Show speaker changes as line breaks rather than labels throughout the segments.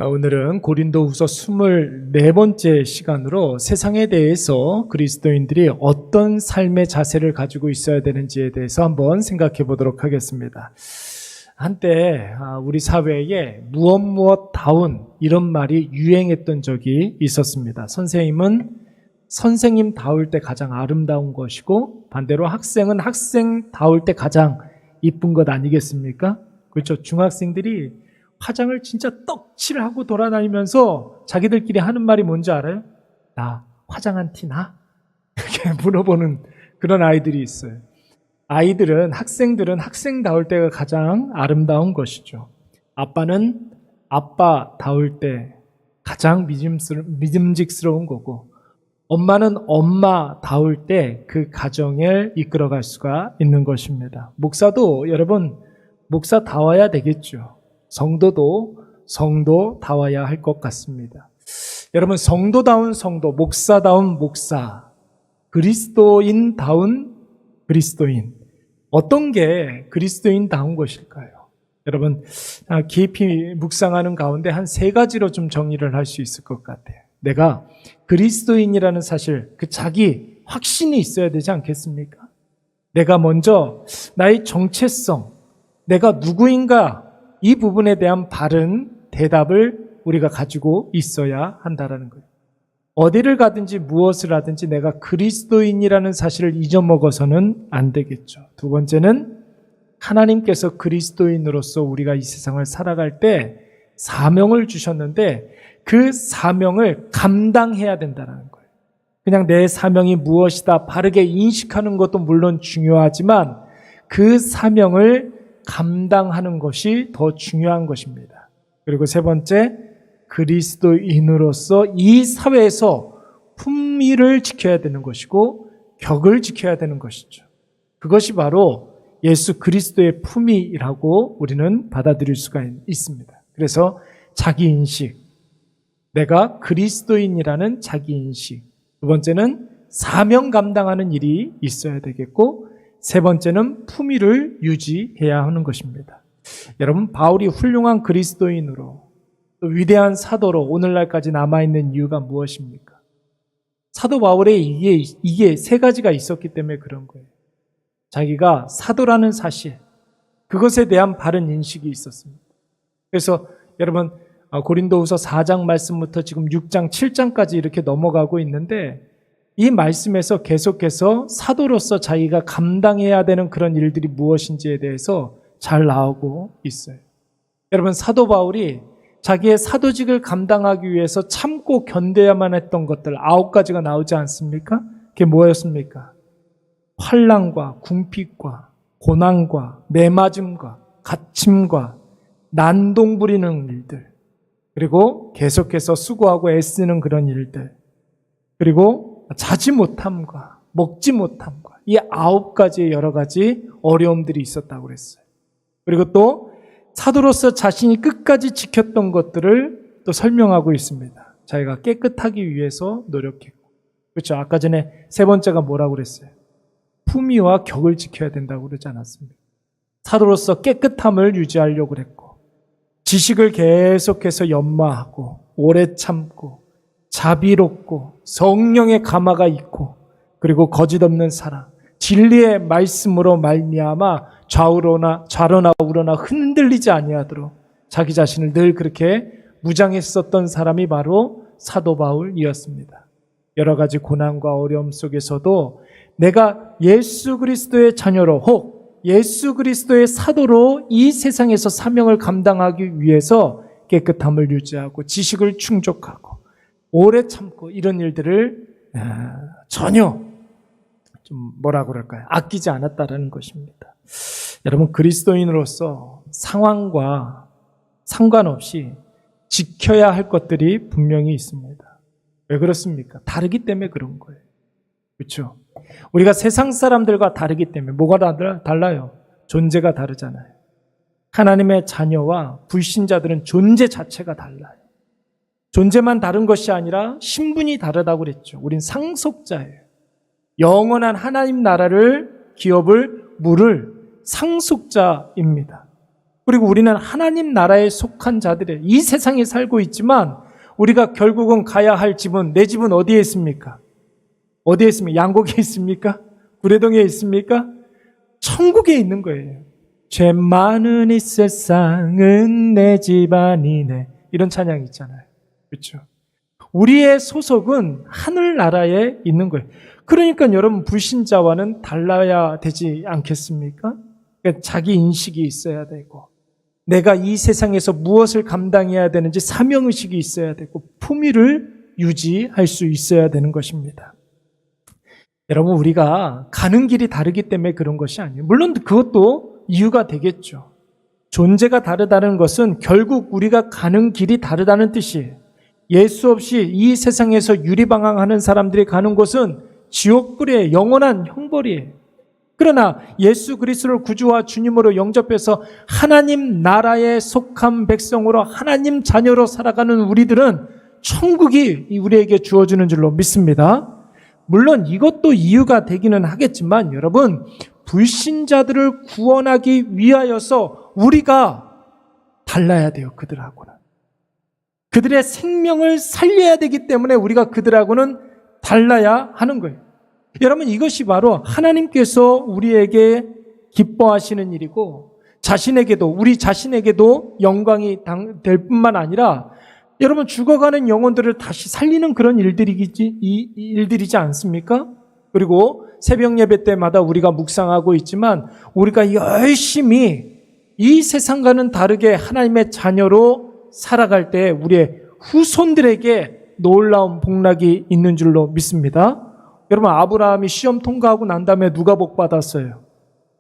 오늘은 고린도후서 24번째 시간으로 세상에 대해서 그리스도인들이 어떤 삶의 자세를 가지고 있어야 되는지에 대해서 한번 생각해 보도록 하겠습니다. 한때 우리 사회에 무엇다운 이런 말이 유행했던 적이 있었습니다. 선생님은 선생님다울 때 가장 아름다운 것이고 반대로 학생은 학생다울 때 가장 이쁜 것 아니겠습니까? 그렇죠. 중학생들이 화장을 진짜 떡칠하고 돌아다니면서 자기들끼리 하는 말이 뭔지 알아요? 나 화장한 티 나? 이렇게 물어보는 그런 아이들이 있어요. 학생들은 학생다울 때가 가장 아름다운 것이죠. 아빠는 아빠다울 때 가장 믿음직스러운 거고, 엄마는 엄마다울 때 그 가정을 이끌어갈 수가 있는 것입니다. 목사도 여러분 목사다워야 되겠죠. 성도도 성도다워야 할 것 같습니다. 여러분, 성도다운 성도, 목사다운 목사, 그리스도인다운 그리스도인, 어떤 게 그리스도인다운 것일까요? 여러분, 깊이 묵상하는 가운데 한 3가지로 좀 정리를 할 수 있을 것 같아요. 내가 그리스도인이라는 사실, 그 자기 확신이 있어야 되지 않겠습니까? 내가 먼저 나의 정체성, 내가 누구인가, 이 부분에 대한 바른 대답을 우리가 가지고 있어야 한다는 거예요. 어디를 가든지 무엇을 하든지 내가 그리스도인이라는 사실을 잊어먹어서는 안 되겠죠. 두 번째는 하나님께서 그리스도인으로서 우리가 이 세상을 살아갈 때 사명을 주셨는데 그 사명을 감당해야 된다는 거예요. 그냥 내 사명이 무엇이다 바르게 인식하는 것도 물론 중요하지만 그 사명을 감당하는 것이 더 중요한 것입니다. 그리고 3번째, 그리스도인으로서 이 사회에서 품위를 지켜야 되는 것이고 격을 지켜야 되는 것이죠. 그것이 바로 예수 그리스도의 품위라고 우리는 받아들일 수가 있습니다. 그래서 자기인식, 내가 그리스도인이라는 자기인식. 두 번째는 사명 감당하는 일이 있어야 되겠고, 3번째는 품위를 유지해야 하는 것입니다. 여러분, 바울이 훌륭한 그리스도인으로 또 위대한 사도로 오늘날까지 남아있는 이유가 무엇입니까? 사도 바울의 이게 3가지가 있었기 때문에 그런 거예요. 자기가 사도라는 사실, 그것에 대한 바른 인식이 있었습니다. 그래서 여러분, 고린도후서 4장 말씀부터 지금 6장, 7장까지 이렇게 넘어가고 있는데 이 말씀에서 계속해서 사도로서 자기가 감당해야 되는 그런 일들이 무엇인지에 대해서 잘 나오고 있어요. 여러분, 사도 바울이 자기의 사도직을 감당하기 위해서 참고 견뎌야만 했던 것들 9가지가 나오지 않습니까? 그게 뭐였습니까? 환난과 궁핍과 고난과 매맞음과 갇힘과 난동 부리는 일들, 그리고 계속해서 수고하고 애쓰는 그런 일들, 그리고 자지 못함과 먹지 못함과 이 9가지의 여러 가지 어려움들이 있었다고 그랬어요. 그리고 또 사도로서 자신이 끝까지 지켰던 것들을 또 설명하고 있습니다. 자기가 깨끗하기 위해서 노력했고, 그렇죠. 아까 전에 3번째가 뭐라고 그랬어요? 품위와 격을 지켜야 된다고 그러지 않았습니까? 사도로서 깨끗함을 유지하려고 그랬고, 지식을 계속해서 연마하고 오래 참고 자비롭고 성령의 감화가 있고, 그리고 거짓 없는 사랑, 진리의 말씀으로 말미암아 좌로나 우로나 흔들리지 아니하도록 자기 자신을 늘 그렇게 무장했었던 사람이 바로 사도 바울이었습니다. 여러 가지 고난과 어려움 속에서도 내가 예수 그리스도의 자녀로, 혹 예수 그리스도의 사도로 이 세상에서 사명을 감당하기 위해서 깨끗함을 유지하고 지식을 충족하고 오래 참고 이런 일들을 전혀 좀 뭐라 그럴까요? 아끼지 않았다라는 것입니다. 여러분, 그리스도인으로서 상황과 상관없이 지켜야 할 것들이 분명히 있습니다. 왜 그렇습니까? 다르기 때문에 그런 거예요. 그렇죠? 우리가 세상 사람들과 다르기 때문에 뭐가 달라요? 존재가 다르잖아요. 하나님의 자녀와 불신자들은 존재 자체가 달라요. 존재만 다른 것이 아니라 신분이 다르다고 그랬죠. 우린 상속자예요. 영원한 하나님 나라를 기업을 물을 상속자입니다. 그리고 우리는 하나님 나라에 속한 자들의 이 세상에 살고 있지만 우리가 결국은 가야 할 집은, 내 집은 어디에 있습니까? 어디에 있습니까? 양곡에 있습니까? 구례동에 있습니까? 천국에 있는 거예요. 죄 많은 이 세상은 내 집 아니네. 이런 찬양 있잖아요. 그렇죠? 우리의 소속은 하늘나라에 있는 거예요. 그러니까 여러분, 불신자와는 달라야 되지 않겠습니까? 그러니까 자기 인식이 있어야 되고, 내가 이 세상에서 무엇을 감당해야 되는지 사명의식이 있어야 되고, 품위를 유지할 수 있어야 되는 것입니다. 여러분, 우리가 가는 길이 다르기 때문에 그런 것이 아니에요. 물론 그것도 이유가 되겠죠. 존재가 다르다는 것은 결국 우리가 가는 길이 다르다는 뜻이에요. 예수 없이 이 세상에서 유리방황하는 사람들이 가는 곳은 지옥불의 영원한 형벌이에요. 그러나 예수 그리스도를 구주와 주님으로 영접해서 하나님 나라에 속한 백성으로 하나님 자녀로 살아가는 우리들은 천국이 우리에게 주어지는 줄로 믿습니다. 물론 이것도 이유가 되기는 하겠지만 여러분, 불신자들을 구원하기 위하여서 우리가 달라야 돼요. 그들하고는. 그들의 생명을 살려야 되기 때문에 우리가 그들하고는 달라야 하는 거예요. 여러분, 이것이 바로 하나님께서 우리에게 기뻐하시는 일이고 자신에게도, 우리 자신에게도 영광이 될 뿐만 아니라 여러분, 죽어가는 영혼들을 다시 살리는 그런 일들이지 않습니까? 그리고 새벽 예배 때마다 우리가 묵상하고 있지만 우리가 열심히 이 세상과는 다르게 하나님의 자녀로 살아갈 때 우리의 후손들에게 놀라운 복락이 있는 줄로 믿습니다. 여러분, 아브라함이 시험 통과하고 난 다음에 누가 복 받았어요?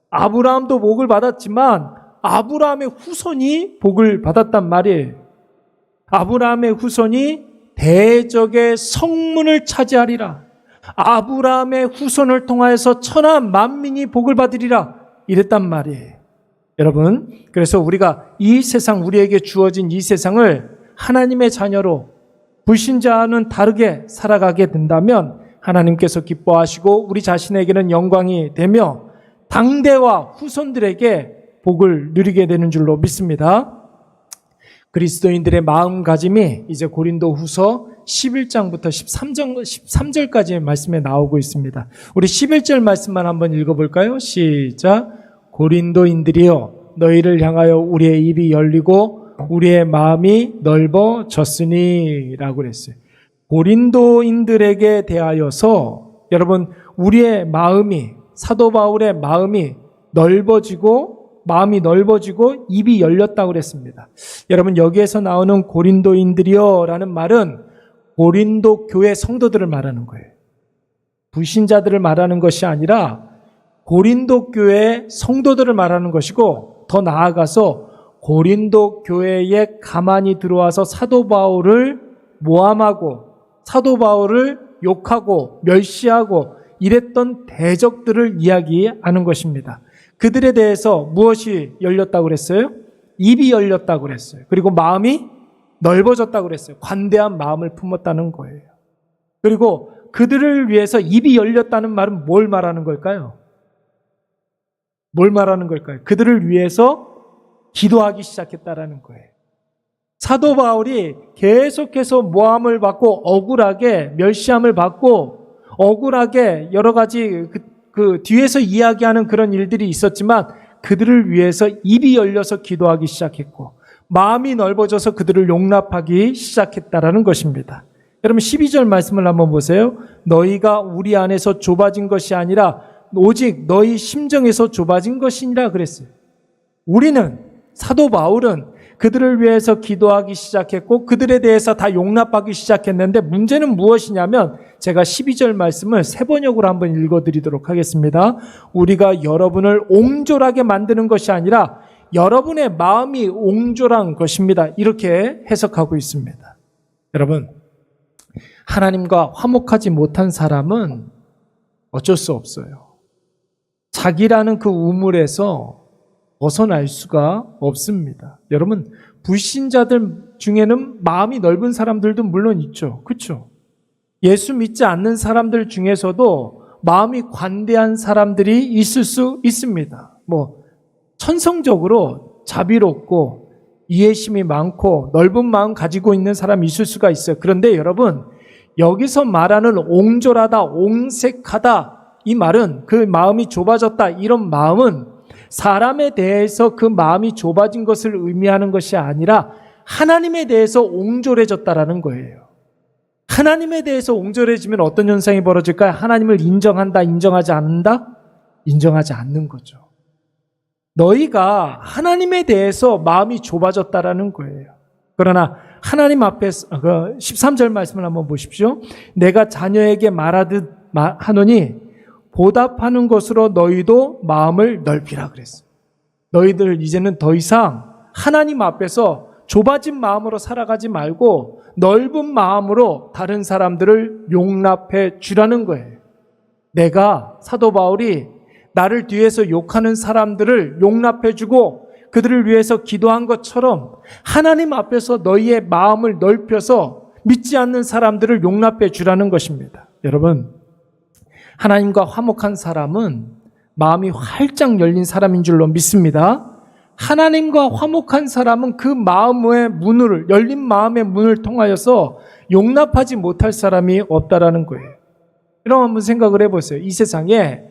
아브라함도 복을 받았지만 아브라함의 후손이 복을 받았단 말이에요. 아브라함의 후손이 대적의 성문을 차지하리라. 아브라함의 후손을 통하여서 천하 만민이 복을 받으리라. 이랬단 말이에요. 여러분, 그래서 우리가 이 세상, 우리에게 주어진 이 세상을 하나님의 자녀로 불신자와는 다르게 살아가게 된다면 하나님께서 기뻐하시고 우리 자신에게는 영광이 되며 당대와 후손들에게 복을 누리게 되는 줄로 믿습니다. 그리스도인들의 마음가짐이 이제 고린도후서 11장부터 13절까지의 말씀에 나오고 있습니다. 우리 11절 말씀만 한번 읽어볼까요? 시작. 고린도인들이여, 너희를 향하여 우리의 입이 열리고 우리의 마음이 넓어졌으니 라고 그랬어요. 고린도인들에게 대하여서 여러분, 우리의 마음이, 사도 바울의 마음이 마음이 넓어지고 입이 열렸다고 그랬습니다. 여러분, 여기에서 나오는 고린도인들이여 라는 말은 고린도 교회 성도들을 말하는 거예요. 불신자들을 말하는 것이 아니라 고린도 교회 성도들을 말하는 것이고, 더 나아가서 고린도 교회에 가만히 들어와서 사도 바울을 모함하고 사도 바울을 욕하고 멸시하고 이랬던 대적들을 이야기하는 것입니다. 그들에 대해서 무엇이 열렸다고 그랬어요? 입이 열렸다고 그랬어요. 그리고 마음이 넓어졌다고 그랬어요. 관대한 마음을 품었다는 거예요. 그리고 그들을 위해서 입이 열렸다는 말은 뭘 말하는 걸까요? 뭘 말하는 걸까요? 그들을 위해서 기도하기 시작했다라는 거예요. 사도 바울이 계속해서 모함을 받고 억울하게 멸시함을 받고 억울하게 여러 가지 그 뒤에서 이야기하는 그런 일들이 있었지만 그들을 위해서 입이 열려서 기도하기 시작했고 마음이 넓어져서 그들을 용납하기 시작했다라는 것입니다. 여러분 12절 말씀을 한번 보세요. 너희가 우리 안에서 좁아진 것이 아니라 오직 너희 심정에서 좁아진 것이니라 그랬어요. 우리는, 사도 바울은 그들을 위해서 기도하기 시작했고 그들에 대해서 다 용납하기 시작했는데 문제는 무엇이냐면 제가 12절 말씀을 세 번역으로 한번 읽어드리도록 하겠습니다. 우리가 여러분을 옹졸하게 만드는 것이 아니라 여러분의 마음이 옹졸한 것입니다. 이렇게 해석하고 있습니다. 여러분, 하나님과 화목하지 못한 사람은 어쩔 수 없어요. 자기라는 그 우물에서 벗어날 수가 없습니다. 여러분, 불신자들 중에는 마음이 넓은 사람들도 물론 있죠. 그렇죠? 예수 믿지 않는 사람들 중에서도 마음이 관대한 사람들이 있을 수 있습니다. 천성적으로 자비롭고 이해심이 많고 넓은 마음 가지고 있는 사람이 있을 수가 있어요. 그런데 여러분, 여기서 말하는 옹졸하다, 옹색하다, 이 말은 그 마음이 좁아졌다, 이런 마음은 사람에 대해서 그 마음이 좁아진 것을 의미하는 것이 아니라 하나님에 대해서 옹졸해졌다라는 거예요. 하나님에 대해서 옹졸해지면 어떤 현상이 벌어질까요? 하나님을 인정한다, 인정하지 않는다? 인정하지 않는 거죠. 너희가 하나님에 대해서 마음이 좁아졌다라는 거예요. 그러나 하나님 앞에서 13절 말씀을 한번 보십시오. 내가 자녀에게 말하듯 하노니 보답하는 것으로 너희도 마음을 넓히라 그랬어요. 너희들 이제는 더 이상 하나님 앞에서 좁아진 마음으로 살아가지 말고 넓은 마음으로 다른 사람들을 용납해 주라는 거예요. 내가 사도 바울이 나를 뒤에서 욕하는 사람들을 용납해 주고 그들을 위해서 기도한 것처럼 하나님 앞에서 너희의 마음을 넓혀서 믿지 않는 사람들을 용납해 주라는 것입니다. 여러분, 하나님과 화목한 사람은 마음이 활짝 열린 사람인 줄로 믿습니다. 하나님과 화목한 사람은 그 마음의 문을, 열린 마음의 문을 통하여서 용납하지 못할 사람이 없다라는 거예요. 여러분 한번 생각을 해보세요. 이 세상에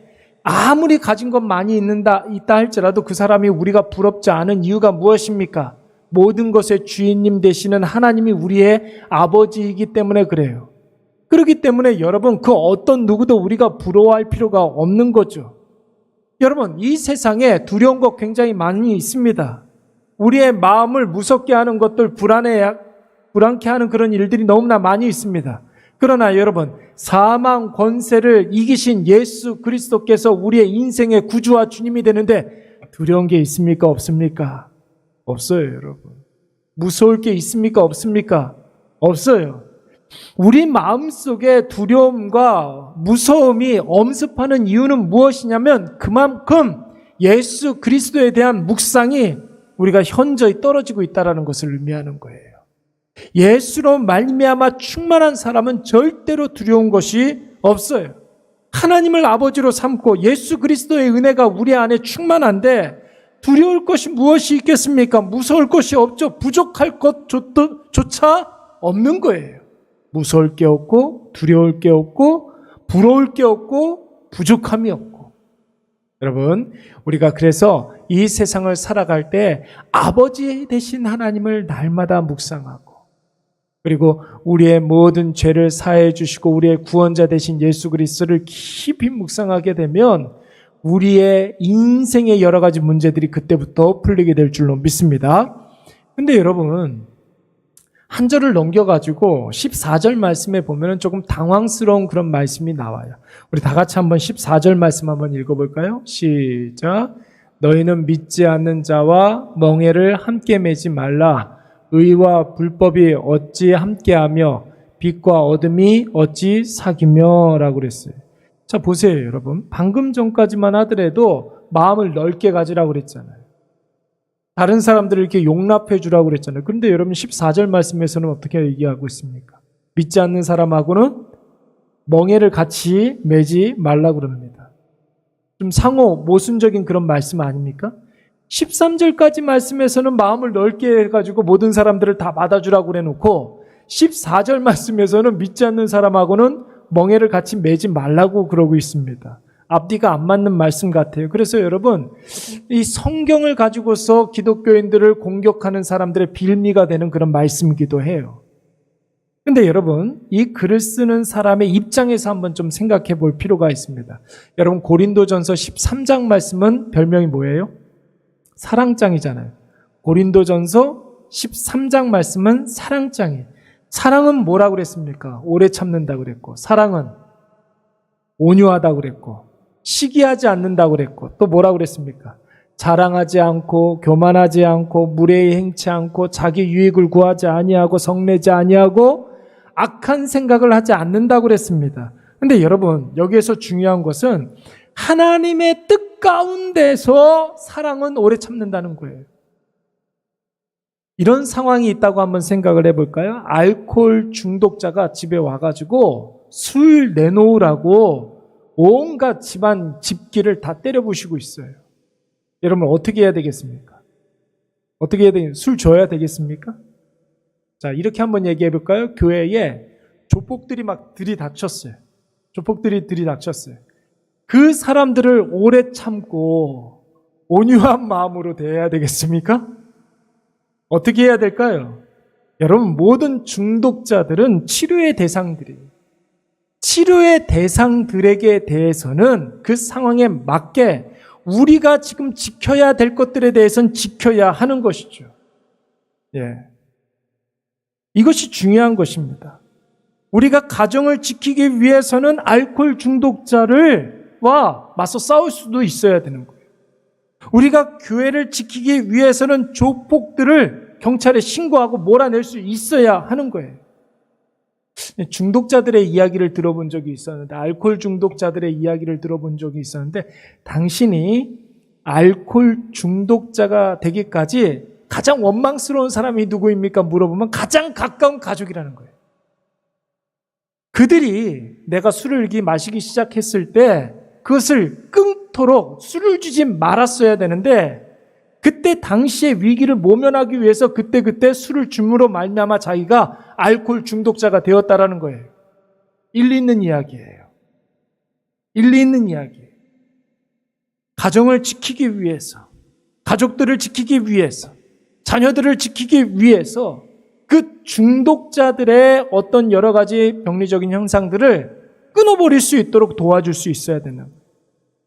아무리 가진 것 많이 있다 할지라도 그 사람이 우리가 부럽지 않은 이유가 무엇입니까? 모든 것의 주인님 되시는 하나님이 우리의 아버지이기 때문에 그래요. 그렇기 때문에 여러분, 그 어떤 누구도 우리가 부러워할 필요가 없는 거죠. 여러분, 이 세상에 두려운 것 굉장히 많이 있습니다. 우리의 마음을 무섭게 하는 것들, 불안케 하는 그런 일들이 너무나 많이 있습니다. 그러나 여러분, 사망 권세를 이기신 예수 그리스도께서 우리의 인생의 구주와 주님이 되는데 두려운 게 있습니까? 없습니까? 없어요, 여러분. 무서울 게 있습니까? 없습니까? 없어요. 우리 마음속에 두려움과 무서움이 엄습하는 이유는 무엇이냐면 그만큼 예수 그리스도에 대한 묵상이 우리가 현저히 떨어지고 있다는 것을 의미하는 거예요. 예수로 말미암아 충만한 사람은 절대로 두려운 것이 없어요. 하나님을 아버지로 삼고 예수 그리스도의 은혜가 우리 안에 충만한데 두려울 것이 무엇이 있겠습니까? 무서울 것이 없죠. 부족할 것조차 없는 거예요. 무서울 게 없고 두려울 게 없고 부러울 게 없고 부족함이 없고. 여러분, 우리가 그래서 이 세상을 살아갈 때 아버지 되신 하나님을 날마다 묵상하고, 그리고 우리의 모든 죄를 사해 주시고 우리의 구원자 되신 예수 그리스도를 깊이 묵상하게 되면 우리의 인생의 여러 가지 문제들이 그때부터 풀리게 될 줄로 믿습니다. 근데 여러분, 한 절을 넘겨가지고 14절 말씀에 보면 조금 당황스러운 그런 말씀이 나와요. 우리 다 같이 한번 14절 말씀 한번 읽어볼까요? 시작. 너희는 믿지 않는 자와 멍에를 함께 매지 말라. 의와 불법이 어찌 함께하며 빛과 어둠이 어찌 사귀며 라고 그랬어요. 자, 보세요, 여러분. 방금 전까지만 하더라도 마음을 넓게 가지라고 그랬잖아요. 다른 사람들을 이렇게 용납해 주라고 그랬잖아요. 그런데 여러분 14절 말씀에서는 어떻게 얘기하고 있습니까? 믿지 않는 사람하고는 멍에를 같이 매지 말라고 그럽니다. 좀 상호 모순적인 그런 말씀 아닙니까? 13절까지 말씀에서는 마음을 넓게 해가지고 모든 사람들을 다 받아주라고 그래놓고 14절 말씀에서는 믿지 않는 사람하고는 멍에를 같이 매지 말라고 그러고 있습니다. 앞뒤가 안 맞는 말씀 같아요. 그래서 여러분, 이 성경을 가지고서 기독교인들을 공격하는 사람들의 빌미가 되는 그런 말씀이기도 해요. 근데 여러분, 이 글을 쓰는 사람의 입장에서 한번 좀 생각해 볼 필요가 있습니다. 여러분, 고린도전서 13장 말씀은 별명이 뭐예요? 사랑장이잖아요. 고린도전서 13장 말씀은 사랑장이에요. 사랑은 뭐라고 그랬습니까? 오래 참는다고 그랬고, 사랑은 온유하다고 그랬고, 시기하지 않는다고 그랬고, 또 뭐라고 그랬습니까? 자랑하지 않고 교만하지 않고 무례히 행치 않고 자기 유익을 구하지 아니하고 성내지 아니하고 악한 생각을 하지 않는다고 그랬습니다. 그런데 여러분, 여기에서 중요한 것은 하나님의 뜻 가운데서 사랑은 오래 참는다는 거예요. 이런 상황이 있다고 한번 생각을 해볼까요? 알코올 중독자가 집에 와가지고 술 내놓으라고 온갖 집안 집기를 다 때려부시고 있어요. 여러분 어떻게 해야 되겠습니까? 어떻게 해야 되겠습니까? 술 줘야 되겠습니까? 자, 이렇게 한번 얘기해 볼까요? 교회에 조폭들이 막 들이닥쳤어요. 조폭들이 들이닥쳤어요. 그 사람들을 오래 참고 온유한 마음으로 대해야 되겠습니까? 어떻게 해야 될까요? 여러분, 모든 중독자들은 치료의 대상들이에요. 치료의 대상들에게 대해서는 그 상황에 맞게 우리가 지금 지켜야 될 것들에 대해서는 지켜야 하는 것이죠. 예. 이것이 중요한 것입니다. 우리가 가정을 지키기 위해서는 알코올 중독자와 맞서 싸울 수도 있어야 되는 거예요. 우리가 교회를 지키기 위해서는 조폭들을 경찰에 신고하고 몰아낼 수 있어야 하는 거예요. 중독자들의 이야기를 들어본 적이 있었는데, 알코올 중독자들의 이야기를 들어본 적이 있었는데, 당신이 알코올 중독자가 되기까지 가장 원망스러운 사람이 누구입니까? 물어보면 가장 가까운 가족이라는 거예요. 그들이 내가 술을 마시기 시작했을 때 그것을 끊도록 술을 주지 말았어야 되는데, 그때 당시의 위기를 모면하기 위해서 그때 술을 줌으로 말미암아 자기가 알코올 중독자가 되었다라는 거예요. 일리 있는 이야기예요. 일리 있는 이야기예요. 가정을 지키기 위해서, 가족들을 지키기 위해서, 자녀들을 지키기 위해서 그 중독자들의 어떤 여러 가지 병리적인 현상들을 끊어버릴 수 있도록 도와줄 수 있어야 되는 거예요.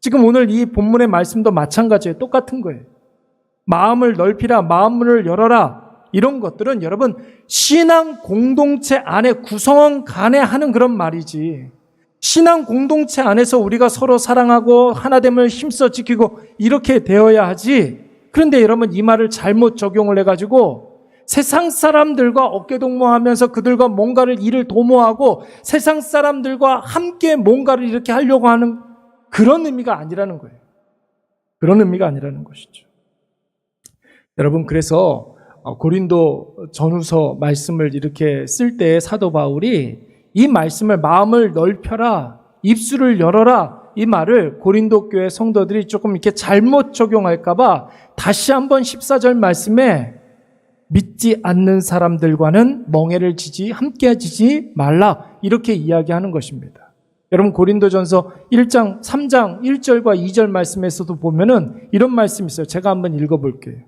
지금 오늘 이 본문의 말씀도 마찬가지예요. 똑같은 거예요. 마음을 넓히라, 마음을 열어라, 이런 것들은 여러분 신앙 공동체 안에 구성원 간에 하는 그런 말이지, 신앙 공동체 안에서 우리가 서로 사랑하고 하나됨을 힘써 지키고 이렇게 되어야 하지. 그런데 여러분 이 말을 잘못 적용을 해가지고 세상 사람들과 어깨동무하면서 그들과 뭔가를 일을 도모하고 세상 사람들과 함께 뭔가를 이렇게 하려고 하는 그런 의미가 아니라는 거예요. 그런 의미가 아니라는 것이죠. 여러분, 그래서 고린도 전후서 말씀을 이렇게 쓸 때 사도 바울이 이 말씀을 마음을 넓혀라, 입술을 열어라, 이 말을 고린도 교회 성도들이 조금 이렇게 잘못 적용할까봐 다시 한번 14절 말씀에 믿지 않는 사람들과는 멍에를 지지, 함께 지지 말라, 이렇게 이야기하는 것입니다. 여러분, 고린도전서 1장, 3장 1절과 2절 말씀에서도 보면은 이런 말씀이 있어요. 제가 한번 읽어볼게요.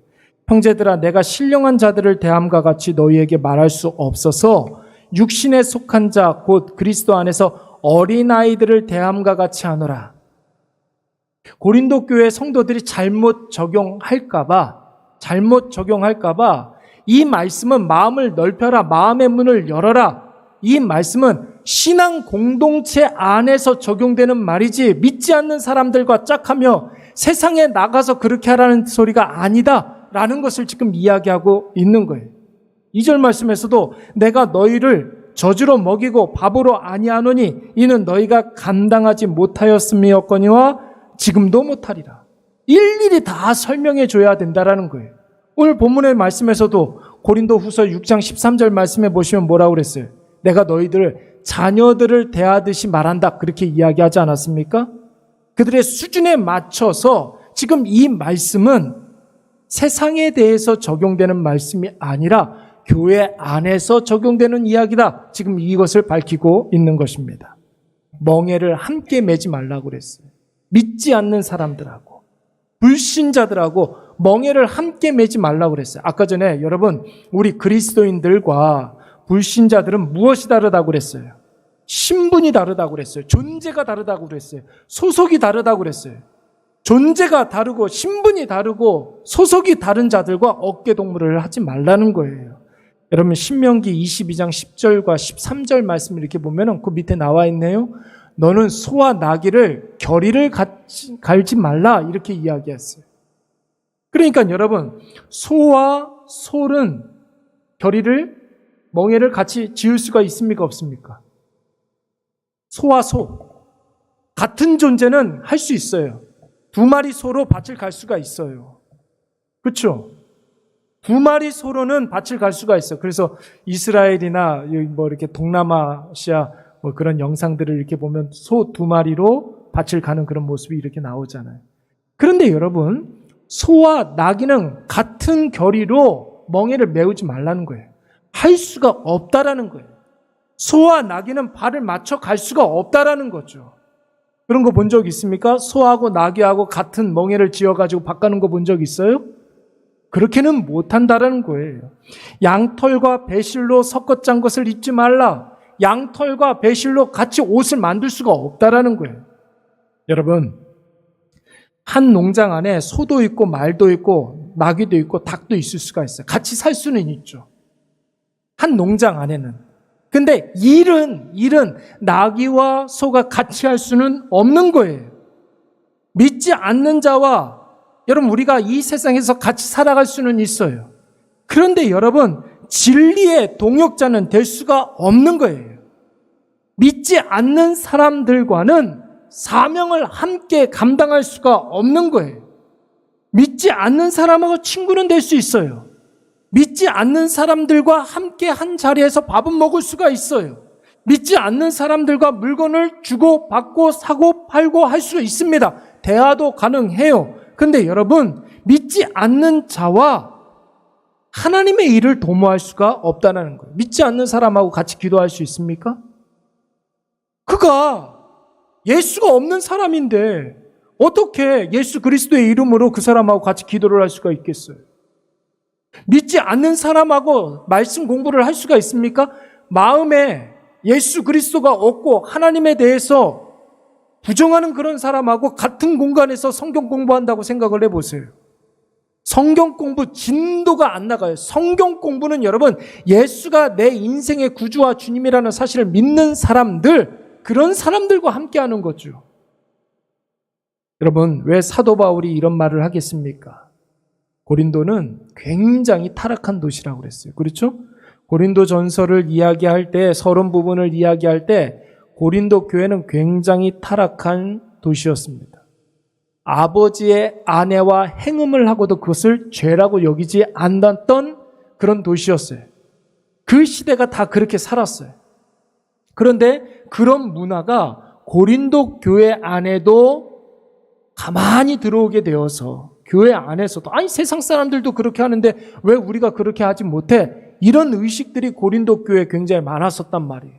형제들아, 내가 신령한 자들을 대함과 같이 너희에게 말할 수 없어서 육신에 속한 자 곧 그리스도 안에서 어린아이들을 대함과 같이 하노라. 고린도 교회 성도들이 잘못 적용할까봐 이 말씀은 마음을 넓혀라, 마음의 문을 열어라, 이 말씀은 신앙 공동체 안에서 적용되는 말이지 믿지 않는 사람들과 짝하며 세상에 나가서 그렇게 하라는 소리가 아니다 라는 것을 지금 이야기하고 있는 거예요. 2절 말씀에서도 내가 너희를 저주로 먹이고 밥으로 아니하노니 이는 너희가 감당하지 못하였음이었거니와 지금도 못하리라. 일일이 다 설명해 줘야 된다라는 거예요. 오늘 본문의 말씀에서도 고린도 후서 6장 13절 말씀에 보시면 뭐라고 그랬어요? 내가 너희들을 자녀들을 대하듯이 말한다, 그렇게 이야기하지 않았습니까? 그들의 수준에 맞춰서 지금 이 말씀은 세상에 대해서 적용되는 말씀이 아니라 교회 안에서 적용되는 이야기다, 지금 이것을 밝히고 있는 것입니다. 멍에를 함께 매지 말라고 그랬어요. 믿지 않는 사람들하고 불신자들하고 멍에를 함께 매지 말라고 그랬어요. 아까 전에 여러분, 우리 그리스도인들과 불신자들은 무엇이 다르다고 그랬어요? 신분이 다르다고 그랬어요. 존재가 다르다고 그랬어요. 소속이 다르다고 그랬어요. 존재가 다르고 신분이 다르고 소속이 다른 자들과 어깨동무를 하지 말라는 거예요. 여러분, 신명기 22장 10절과 13절 말씀을 이렇게 보면은 그 밑에 나와 있네요. 너는 소와 나귀를 겨리를 갈지 말라, 이렇게 이야기했어요. 그러니까 여러분, 소와 솔은 멍에를 같이 지을 수가 있습니까, 없습니까? 소와 소 같은 존재는 할 수 있어요. 두 마리 소로 밭을 갈 수가 있어요. 그렇죠? 두 마리 소로는 밭을 갈 수가 있어요. 그래서 이스라엘이나 뭐 이렇게 동남아시아 뭐 그런 영상들을 이렇게 보면 소 두 마리로 밭을 가는 그런 모습이 이렇게 나오잖아요. 그런데 여러분, 소와 나귀는 같은 결의로 멍에를 메우지 말라는 거예요. 할 수가 없다라는 거예요. 소와 나귀는 발을 맞춰 갈 수가 없다라는 거죠. 그런 거 본 적 있습니까? 소하고 나귀하고 같은 멍에를 지어가지고 바꾸는 거 본 적 있어요? 그렇게는 못한다라는 거예요. 양털과 배실로 섞어 짠 것을 입지 말라. 양털과 배실로 같이 옷을 만들 수가 없다라는 거예요. 여러분, 한 농장 안에 소도 있고 말도 있고 나귀도 있고 닭도 있을 수가 있어요. 같이 살 수는 있죠. 한 농장 안에는. 근데 일은 나귀와 소가 같이 할 수는 없는 거예요. 믿지 않는 자와 여러분 우리가 이 세상에서 같이 살아갈 수는 있어요. 그런데 여러분 진리의 동역자는 될 수가 없는 거예요. 믿지 않는 사람들과는 사명을 함께 감당할 수가 없는 거예요. 믿지 않는 사람하고 친구는 될 수 있어요. 믿지 않는 사람들과 함께 한 자리에서 밥은 먹을 수가 있어요. 믿지 않는 사람들과 물건을 주고 받고 사고 팔고 할 수 있습니다. 대화도 가능해요. 근데 여러분, 믿지 않는 자와 하나님의 일을 도모할 수가 없다는 거예요. 믿지 않는 사람하고 같이 기도할 수 있습니까? 그가 예수가 없는 사람인데 어떻게 예수 그리스도의 이름으로 그 사람하고 같이 기도를 할 수가 있겠어요? 믿지 않는 사람하고 말씀 공부를 할 수가 있습니까? 마음에 예수 그리스도가 없고 하나님에 대해서 부정하는 그런 사람하고 같은 공간에서 성경 공부한다고 생각을 해보세요. 성경 공부 진도가 안 나가요. 성경 공부는 여러분 예수가 내 인생의 구주와 주님이라는 사실을 믿는 사람들, 그런 사람들과 함께하는 거죠. 여러분 왜 사도 바울이 이런 말을 하겠습니까? 고린도는 굉장히 타락한 도시라고 그랬어요. 그렇죠? 고린도 전서를 이야기할 때, 서론 부분을 이야기할 때 고린도 교회는 굉장히 타락한 도시였습니다. 아버지의 아내와 행음을 하고도 그것을 죄라고 여기지 않았던 그런 도시였어요. 그 시대가 다 그렇게 살았어요. 그런데 그런 문화가 고린도 교회 안에도 가만히 들어오게 되어서 교회 안에서도 아니 세상 사람들도 그렇게 하는데 왜 우리가 그렇게 하지 못해? 이런 의식들이 고린도 교회에 굉장히 많았었단 말이에요.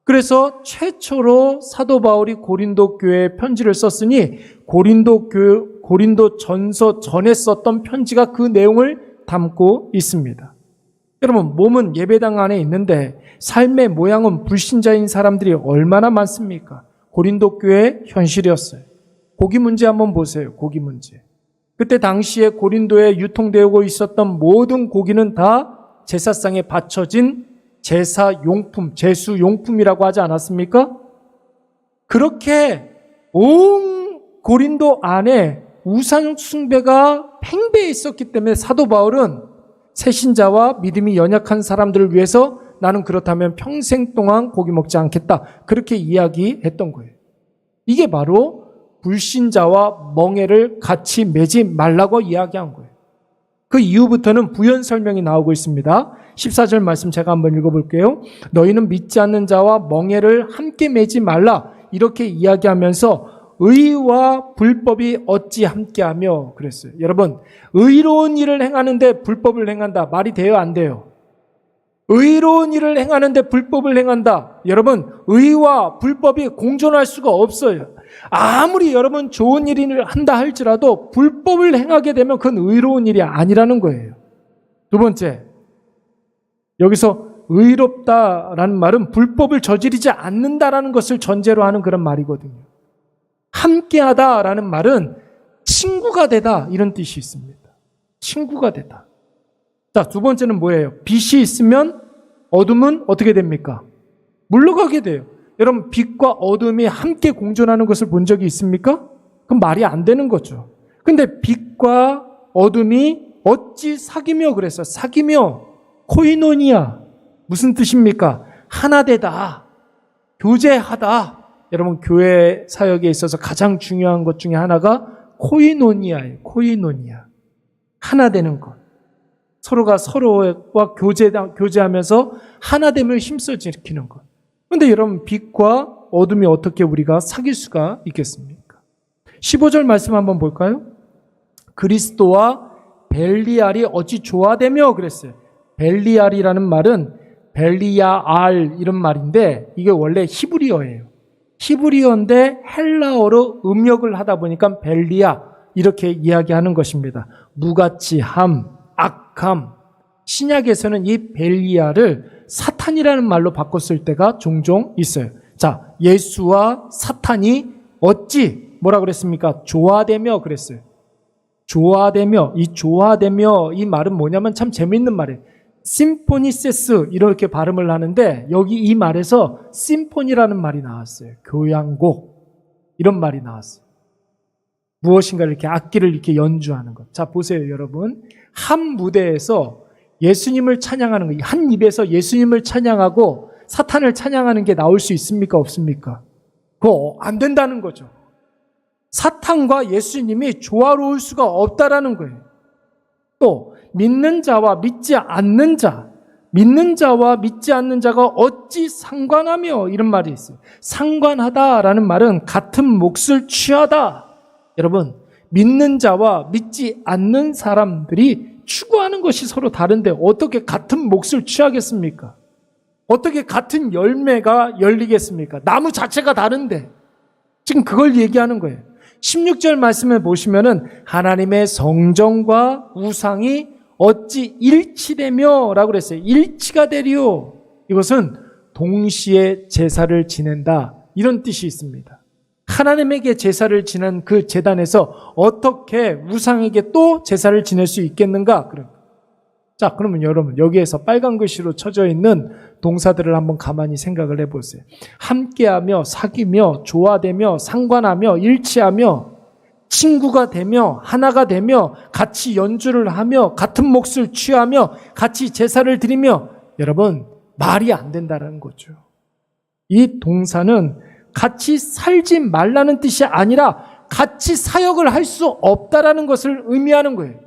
그래서 최초로 사도 바울이 고린도 교회에 편지를 썼으니 고린도 전서 전에 썼던 편지가 그 내용을 담고 있습니다. 여러분 몸은 예배당 안에 있는데 삶의 모양은 불신자인 사람들이 얼마나 많습니까? 고린도 교회의 현실이었어요. 고기 문제 한번 보세요. 고기 문제. 그때 당시에 고린도에 유통되고 있었던 모든 고기는 다 제사상에 바쳐진 제사용품, 제수용품이라고 하지 않았습니까? 그렇게 온 고린도 안에 우상 숭배가 팽배해 있었기 때문에 사도 바울은 새신자와 믿음이 연약한 사람들을 위해서 나는 그렇다면 평생 동안 고기 먹지 않겠다. 그렇게 이야기했던 거예요. 이게 바로 불신자와 멍에를 같이 매지 말라고 이야기한 거예요. 그 이후부터는 부연 설명이 나오고 있습니다. 14절 말씀 제가 한번 읽어볼게요. 너희는 믿지 않는 자와 멍에를 함께 매지 말라. 이렇게 이야기하면서 의와 불법이 어찌 함께하며 그랬어요. 여러분, 의로운 일을 행하는데 불법을 행한다. 말이 돼요? 안 돼요? 의로운 일을 행하는데 불법을 행한다. 여러분, 의와 불법이 공존할 수가 없어요. 아무리 여러분 좋은 일을 한다 할지라도 불법을 행하게 되면 그건 의로운 일이 아니라는 거예요. 두 번째, 여기서 의롭다라는 말은 불법을 저지르지 않는다라는 것을 전제로 하는 그런 말이거든요. 함께하다라는 말은 친구가 되다 이런 뜻이 있습니다. 친구가 되다. 자, 두 번째는 뭐예요? 빛이 있으면 어둠은 어떻게 됩니까? 물러가게 돼요. 여러분 빛과 어둠이 함께 공존하는 것을 본 적이 있습니까? 그럼 말이 안 되는 거죠. 근데 빛과 어둠이 어찌 사귀며 그랬어요. 사귀며 코이노니아 무슨 뜻입니까? 하나 되다. 교제하다. 여러분 교회 사역에 있어서 가장 중요한 것 중에 하나가 코이노니아예요. 코이노니아. 하나 되는 것. 서로가 서로와 교제하면서 하나됨을 힘써지키는 것. 그런데 여러분 빛과 어둠이 어떻게 우리가 사귈 수가 있겠습니까? 15절 말씀 한번 볼까요? 그리스도와 벨리알이 어찌 조화되며 그랬어요. 벨리알이라는 말은 벨리야알 이런 말인데 이게 원래 히브리어예요. 히브리어인데 헬라어로 음역을 하다 보니까 벨리야 이렇게 이야기하는 것입니다. 무가치함, 악함. 신약에서는 이 벨리야를 사탄이라는 말로 바꿨을 때가 종종 있어요. 자, 예수와 사탄이 어찌 뭐라 그랬습니까? 조화되며 그랬어요. 조화되며, 이 말은 뭐냐면 참 재밌는 말이에요. 심포니세스 이렇게 발음을 하는데 여기 이 말에서 심포니라는 말이 나왔어요. 교향곡 이런 말이 나왔어요. 무엇인가 이렇게 악기를 이렇게 연주하는 것. 자, 보세요, 여러분. 한 무대에서 예수님을 찬양하는 거, 한 입에서 예수님을 찬양하고 사탄을 찬양하는 게 나올 수 있습니까? 없습니까? 그거 안 된다는 거죠. 사탄과 예수님이 조화로울 수가 없다라는 거예요. 또 믿는 자와 믿지 않는 자, 믿는 자와 믿지 않는 자가 어찌 상관하며 이런 말이 있어요. 상관하다라는 말은 같은 몫을 취하다. 여러분, 믿는 자와 믿지 않는 사람들이 추구하는 것이 서로 다른데 어떻게 같은 몫을 취하겠습니까? 어떻게 같은 열매가 열리겠습니까? 나무 자체가 다른데 지금 그걸 얘기하는 거예요. 16절 말씀을 보시면은 하나님의 성전과 우상이 어찌 일치되며 라고 그랬어요. 일치가 되리요. 이것은 동시에 제사를 지낸다 이런 뜻이 있습니다. 하나님에게 제사를 지낸 그 제단에서 어떻게 우상에게 또 제사를 지낼 수 있겠는가? 자, 그러면 여러분 여기에서 빨간 글씨로 쳐져 있는 동사들을 한번 가만히 생각을 해보세요. 함께하며, 사귀며, 조화되며, 상관하며, 일치하며, 친구가 되며, 하나가 되며, 같이 연주를 하며, 같은 몫을 취하며, 같이 제사를 드리며. 여러분, 말이 안 된다는 거죠. 이 동사는 같이 살지 말라는 뜻이 아니라 같이 사역을 할 수 없다라는 것을 의미하는 거예요.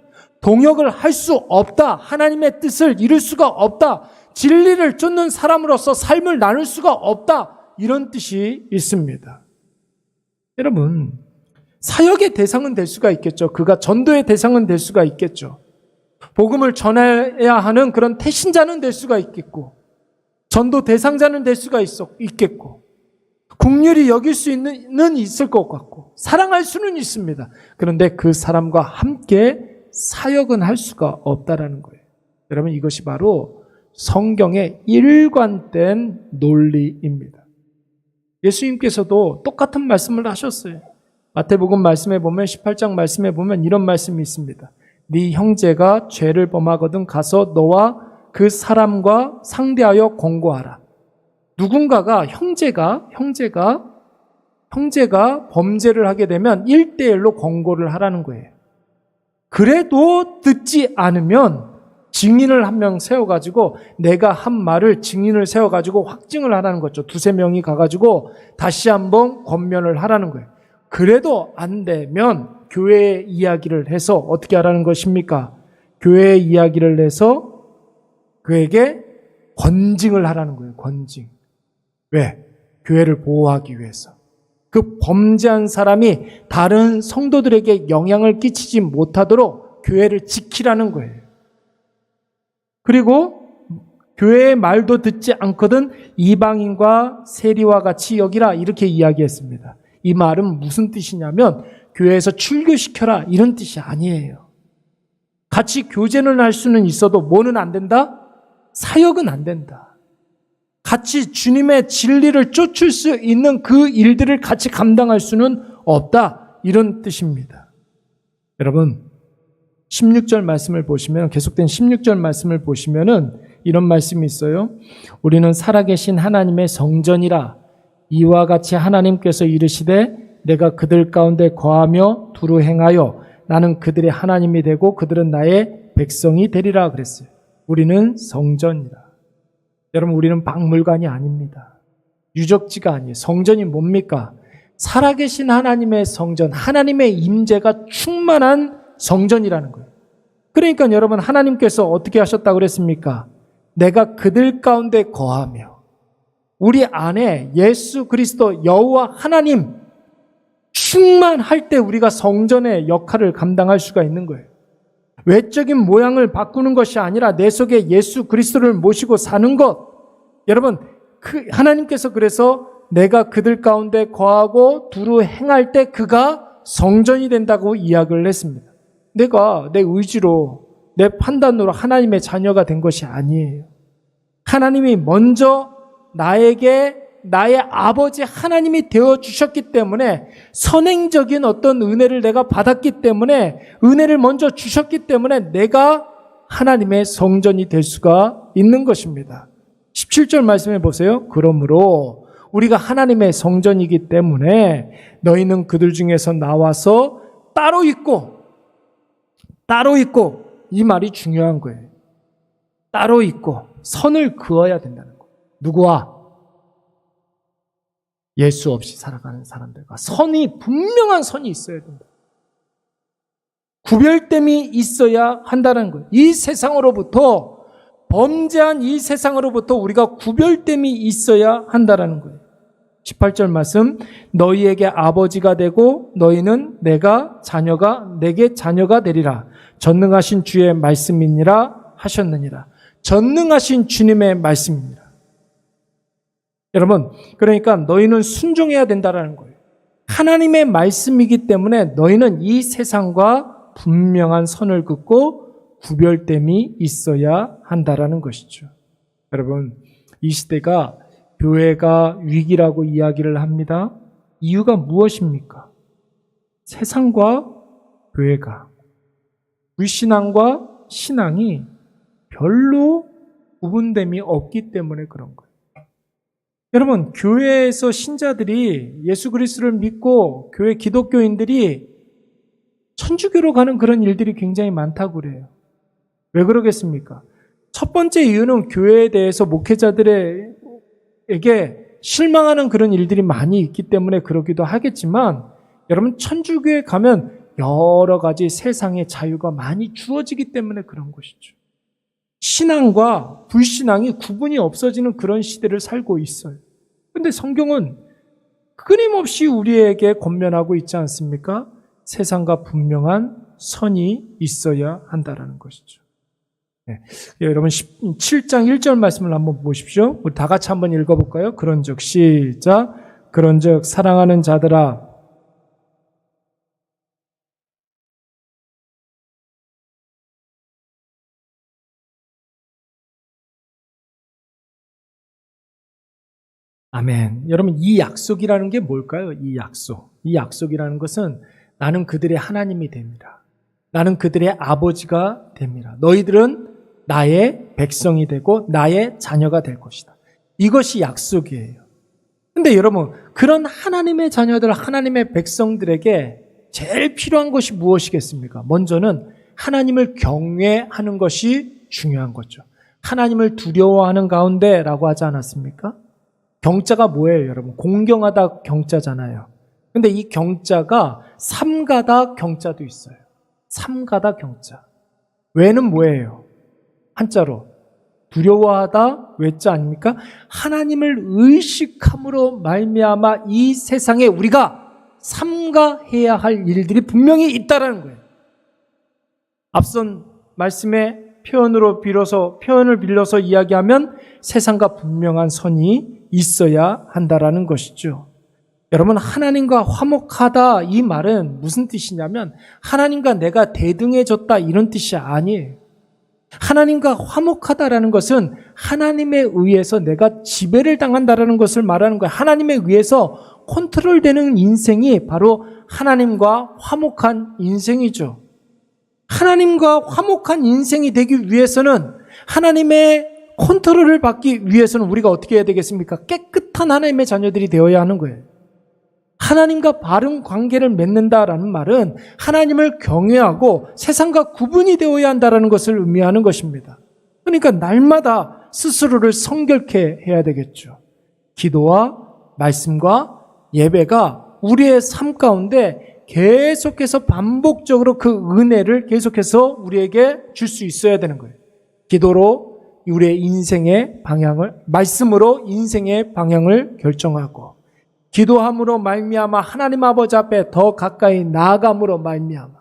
동역을 할 수 없다. 하나님의 뜻을 이룰 수가 없다. 진리를 쫓는 사람으로서 삶을 나눌 수가 없다. 이런 뜻이 있습니다. 여러분, 사역의 대상은 될 수가 있겠죠. 그가 전도의 대상은 될 수가 있겠죠. 복음을 전해야 하는 그런 태신자는 될 수가 있겠고, 전도 대상자는 될 수가 있겠고, 긍휼히 여길 수 있을 것 같고, 사랑할 수는 있습니다. 그런데 그 사람과 함께 사역은 할 수가 없다라는 거예요. 여러분, 이것이 바로 성경의 일관된 논리입니다. 예수님께서도 똑같은 말씀을 하셨어요. 마태복음 말씀에 보면 18장 말씀에 보면 이런 말씀이 있습니다. 네 형제가 죄를 범하거든 가서 너와 그 사람과 상대하여 권고하라. 누군가가 형제가 범죄를 하게 되면 1대1로 권고를 하라는 거예요. 그래도 듣지 않으면 증인을 한 명 세워가지고 내가 한 말을 증인을 세워가지고 확증을 하라는 거죠. 두세 명이 가가지고 다시 한번 권면을 하라는 거예요. 그래도 안 되면 교회의 이야기를 해서 어떻게 하라는 것입니까? 교회의 이야기를 해서 그에게 권징을 하라는 거예요. 권징. 왜? 교회를 보호하기 위해서. 그 범죄한 사람이 다른 성도들에게 영향을 끼치지 못하도록 교회를 지키라는 거예요. 그리고 교회의 말도 듣지 않거든 이방인과 세리와 같이 여기라 이렇게 이야기했습니다. 이 말은 무슨 뜻이냐면 교회에서 출교시켜라 이런 뜻이 아니에요. 같이 교제는 할 수는 있어도 뭐는 안 된다? 사역은 안 된다. 같이 주님의 진리를 쫓을 수 있는 그 일들을 같이 감당할 수는 없다. 이런 뜻입니다. 여러분, 16절 말씀을 보시면, 계속된 16절 말씀을 보시면은 이런 말씀이 있어요. 우리는 살아계신 하나님의 성전이라. 이와 같이 하나님께서 이르시되 내가 그들 가운데 거하며 두루 행하여 나는 그들의 하나님이 되고 그들은 나의 백성이 되리라 그랬어요. 우리는 성전이라. 여러분, 우리는 박물관이 아닙니다. 유적지가 아니에요. 성전이 뭡니까? 살아계신 하나님의 성전, 하나님의 임재가 충만한 성전이라는 거예요. 그러니까 여러분, 하나님께서 어떻게 하셨다고 그랬습니까? 내가 그들 가운데 거하며 우리 안에 예수 그리스도 여호와 하나님 충만할 때 우리가 성전의 역할을 감당할 수가 있는 거예요. 외적인 모양을 바꾸는 것이 아니라 내 속에 예수 그리스도를 모시고 사는 것. 여러분, 하나님께서 그래서 내가 그들 가운데 거하고 두루 행할 때 그가 성전이 된다고 이야기를 했습니다. 내가 내 의지로, 내 판단으로 하나님의 자녀가 된 것이 아니에요. 하나님이 먼저 나에게 나의 아버지 하나님이 되어주셨기 때문에, 선행적인 어떤 은혜를 내가 받았기 때문에, 은혜를 먼저 주셨기 때문에 내가 하나님의 성전이 될 수가 있는 것입니다. 17절 말씀해 보세요. 그러므로 우리가 하나님의 성전이기 때문에 너희는 그들 중에서 나와서 따로 있고, 이 말이 중요한 거예요. 따로 있고 선을 그어야 된다는 거예요. 누구와? 예수 없이 살아가는 사람들과 분명한 선이 있어야 된다. 구별됨이 있어야 한다는 거예요. 이 세상으로부터, 범죄한 이 세상으로부터 우리가 구별됨이 있어야 한다는 거예요. 18절 말씀, 너희에게 아버지가 되고 너희는 내게 자녀가 되리라. 전능하신 주의 말씀이니라 하셨느니라. 전능하신 주님의 말씀입니다. 여러분, 그러니까 너희는 순종해야 된다는 거예요. 하나님의 말씀이기 때문에 너희는 이 세상과 분명한 선을 긋고 구별됨이 있어야 한다는 것이죠. 여러분, 이 시대가 교회가 위기라고 이야기를 합니다. 이유가 무엇입니까? 세상과 교회가, 불신앙과 신앙이 별로 구분됨이 없기 때문에 그런 거예요. 여러분, 교회에서 신자들이 예수 그리스도를 믿고 교회 기독교인들이 천주교로 가는 그런 일들이 굉장히 많다고 그래요. 왜 그러겠습니까? 첫 번째 이유는 교회에 대해서 목회자들에게 실망하는 그런 일들이 많이 있기 때문에 그러기도 하겠지만, 여러분, 천주교에 가면 여러 가지 세상의 자유가 많이 주어지기 때문에 그런 것이죠. 신앙과 불신앙이 구분이 없어지는 그런 시대를 살고 있어요. 그런데 성경은 끊임없이 우리에게 권면하고 있지 않습니까? 세상과 분명한 선이 있어야 한다는 것이죠. 네. 여러분 7장 1절 말씀을 한번 보십시오. 우리 다 같이 한번 읽어볼까요? 그런즉 시작. 그런즉 사랑하는 자들아, 아멘. 여러분, 이 약속이라는 게 뭘까요? 이 약속이라는 것은 나는 그들의 하나님이 됩니다. 나는 그들의 아버지가 됩니다. 너희들은 나의 백성이 되고 나의 자녀가 될 것이다. 이것이 약속이에요. 근데 여러분, 그런 하나님의 자녀들, 하나님의 백성들에게 제일 필요한 것이 무엇이겠습니까? 먼저는 하나님을 경외하는 것이 중요한 거죠. 하나님을 두려워하는 가운데라고 하지 않았습니까? 경자가 뭐예요, 여러분? 공경하다 경자잖아요. 근데 이 경자가 삼가다 경자도 있어요. 삼가다 경자. 외는 뭐예요? 한자로 두려워하다 외자 아닙니까? 하나님을 의식함으로 말미암아 이 세상에 우리가 삼가해야 할 일들이 분명히 있다라는 거예요. 앞선 말씀의 표현을 빌려서 이야기하면 세상과 분명한 선이 있어야 한다라는 것이죠. 여러분, 하나님과 화목하다 이 말은 무슨 뜻이냐면 하나님과 내가 대등해졌다 이런 뜻이 아니에요. 하나님과 화목하다라는 것은 하나님에 의해서 내가 지배를 당한다라는 것을 말하는 거예요. 하나님에 의해서 컨트롤되는 인생이 바로 하나님과 화목한 인생이죠. 하나님과 화목한 인생이 되기 위해서는, 하나님의 컨트롤을 받기 위해서는 우리가 어떻게 해야 되겠습니까? 깨끗한 하나님의 자녀들이 되어야 하는 거예요. 하나님과 바른 관계를 맺는다라는 말은 하나님을 경외하고 세상과 구분이 되어야 한다는 것을 의미하는 것입니다. 그러니까 날마다 스스로를 성결케 해야 되겠죠. 기도와 말씀과 예배가 우리의 삶 가운데 계속해서 반복적으로 그 은혜를 계속해서 우리에게 줄 수 있어야 되는 거예요. 기도로 우리의 인생의 방향을, 말씀으로 인생의 방향을 결정하고, 기도함으로 말미암아 하나님 아버지 앞에 더 가까이 나아감으로 말미암아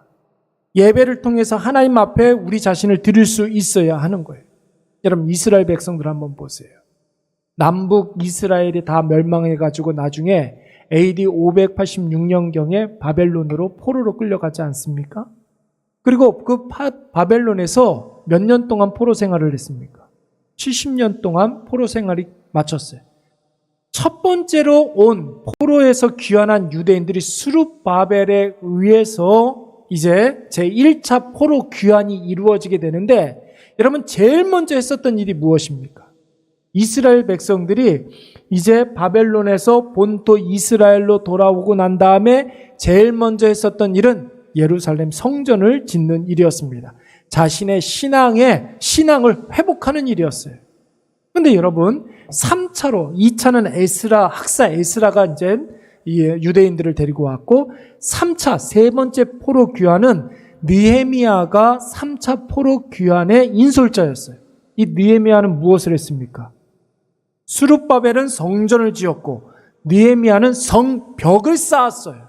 예배를 통해서 하나님 앞에 우리 자신을 드릴 수 있어야 하는 거예요. 여러분, 이스라엘 백성들 한번 보세요. 남북 이스라엘이 다 멸망해가지고 나중에 AD 586년경에 바벨론으로 포로로 끌려가지 않습니까? 그리고 그 바벨론에서 몇 년 동안 포로 생활을 했습니까? 70년 동안 포로 생활이 마쳤어요. 첫 번째로 온 포로에서 귀환한 유대인들이 수룹바벨에 의해서 이제 제1차 포로 귀환이 이루어지게 되는데, 여러분 제일 먼저 했었던 일이 무엇입니까? 이스라엘 백성들이 이제 바벨론에서 본토 이스라엘로 돌아오고 난 다음에 제일 먼저 했었던 일은 예루살렘 성전을 짓는 일이었습니다. 자신의 신앙을 회복하는 일이었어요. 그런데 여러분, 3차로, 2차는 학사 에스라가 이제 유대인들을 데리고 왔고, 3차, 세 번째 포로 귀환은 느헤미야가 3차 포로 귀환의 인솔자였어요. 이 느헤미야는 무엇을 했습니까? 수룹바벨은 성전을 지었고 느헤미야는 성벽을 쌓았어요.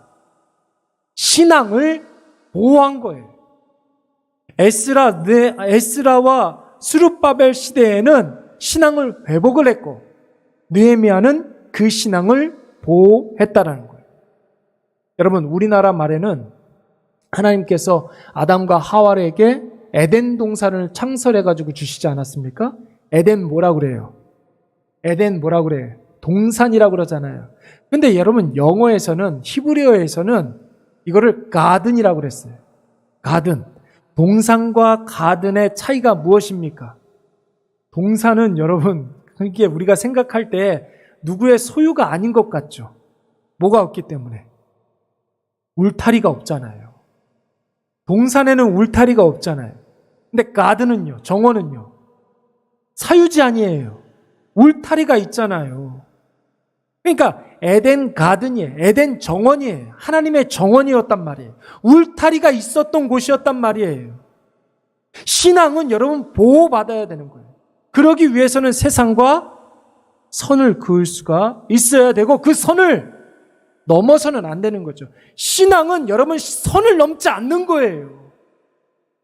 신앙을 보호한 거예요. 에스라와 수룹바벨 시대에는 신앙을 회복을 했고 느헤미야는 그 신앙을 보호했다라는 거예요. 여러분, 우리나라 말에는 하나님께서 아담과 하와에게 에덴 동산을 창설해가지고 주시지 않았습니까? 에덴 뭐라 그래요? 에덴 뭐라 그래요? 동산이라고 그러잖아요. 근데 여러분, 영어에서는, 히브리어에서는 이거를 가든이라고 그랬어요. 가든. 동산과 가든의 차이가 무엇입니까? 동산은 여러분, 그게 우리가 생각할 때 누구의 소유가 아닌 것 같죠? 뭐가 없기 때문에? 울타리가 없잖아요. 동산에는 울타리가 없잖아요. 근데 가든은요, 정원은요, 사유지 아니에요. 울타리가 있잖아요. 그러니까 에덴 가든이에요. 에덴 정원이에요. 하나님의 정원이었단 말이에요. 울타리가 있었던 곳이었단 말이에요. 신앙은 여러분 보호받아야 되는 거예요. 그러기 위해서는 세상과 선을 그을 수가 있어야 되고 그 선을 넘어서는 안 되는 거죠. 신앙은 여러분 선을 넘지 않는 거예요.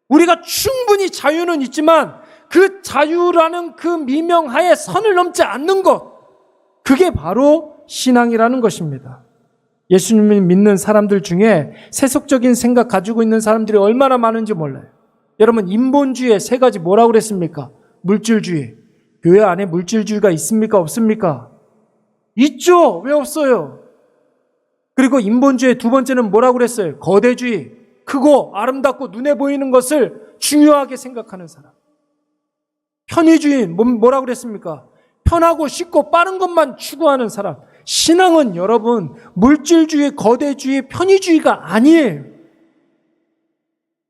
우리가 충분히 자유는 있지만 그 자유라는 그 미명하에 선을 넘지 않는 것, 그게 바로 신앙이라는 것입니다. 예수님을 믿는 사람들 중에 세속적인 생각 가지고 있는 사람들이 얼마나 많은지 몰라요. 여러분, 인본주의의 세 가지 뭐라고 그랬습니까? 물질주의. 교회 안에 물질주의가 있습니까? 없습니까? 있죠. 왜 없어요? 그리고 인본주의 두 번째는 뭐라고 그랬어요? 거대주의. 크고 아름답고 눈에 보이는 것을 중요하게 생각하는 사람. 편의주의. 뭐라고 그랬습니까? 편하고 쉽고 빠른 것만 추구하는 사람. 신앙은 여러분 물질주의, 거대주의, 편의주의가 아니에요.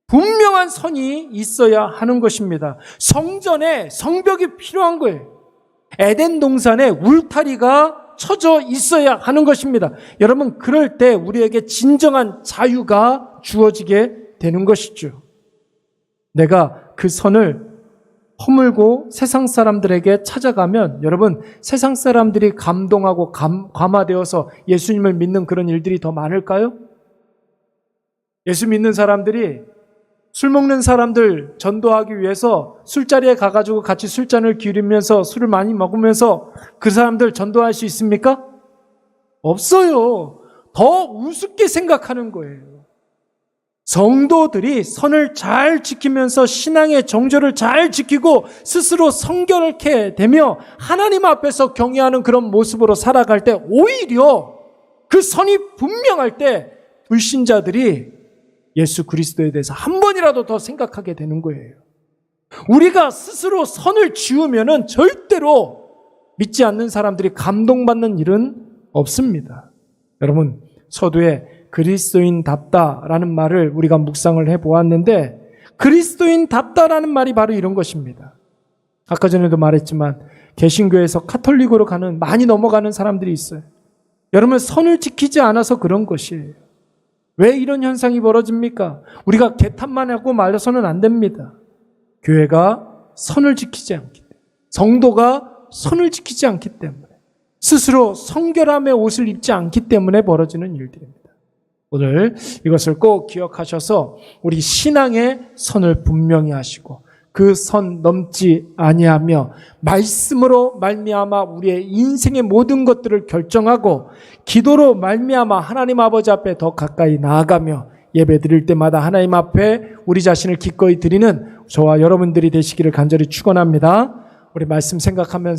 분명한 선이 있어야 하는 것입니다. 성전에 성벽이 필요한 거예요. 에덴 동산에 울타리가 쳐져 있어야 하는 것입니다. 여러분, 그럴 때 우리에게 진정한 자유가 주어지게 되는 것이죠. 내가 그 선을 허물고 세상 사람들에게 찾아가면 여러분, 세상 사람들이 감동하고 감화되어서 예수님을 믿는 그런 일들이 더 많을까요? 예수 믿는 사람들이 술 먹는 사람들 전도하기 위해서 술자리에 가가지고 같이 술잔을 기울이면서 술을 많이 먹으면서 그 사람들 전도할 수 있습니까? 없어요. 더 우습게 생각하는 거예요. 성도들이 선을 잘 지키면서 신앙의 정절을 잘 지키고 스스로 성결케 되며 하나님 앞에서 경외하는 그런 모습으로 살아갈 때 오히려 그 선이 분명할 때 불신자들이 예수 그리스도에 대해서 한 번이라도 더 생각하게 되는 거예요. 우리가 스스로 선을 지우면은 절대로 믿지 않는 사람들이 감동받는 일은 없습니다. 여러분, 서두에 그리스도인답다라는 말을 우리가 묵상을 해보았는데 그리스도인답다라는 말이 바로 이런 것입니다. 아까 전에도 말했지만 개신교에서 카톨릭으로 많이 넘어가는 사람들이 있어요. 여러분, 선을 지키지 않아서 그런 것이에요. 왜 이런 현상이 벌어집니까? 우리가 개탄만 하고 말려서는 안 됩니다. 교회가 선을 지키지 않기 때문에, 성도가 선을 지키지 않기 때문에 스스로 성결함의 옷을 입지 않기 때문에 벌어지는 일들입니다. 오늘 이것을 꼭 기억하셔서 우리 신앙의 선을 분명히 하시고 그 선 넘지 아니하며 말씀으로 말미암아 우리의 인생의 모든 것들을 결정하고 기도로 말미암아 하나님 아버지 앞에 더 가까이 나아가며 예배 드릴 때마다 하나님 앞에 우리 자신을 기꺼이 드리는 저와 여러분들이 되시기를 간절히 축원합니다. 우리 말씀 생각하면서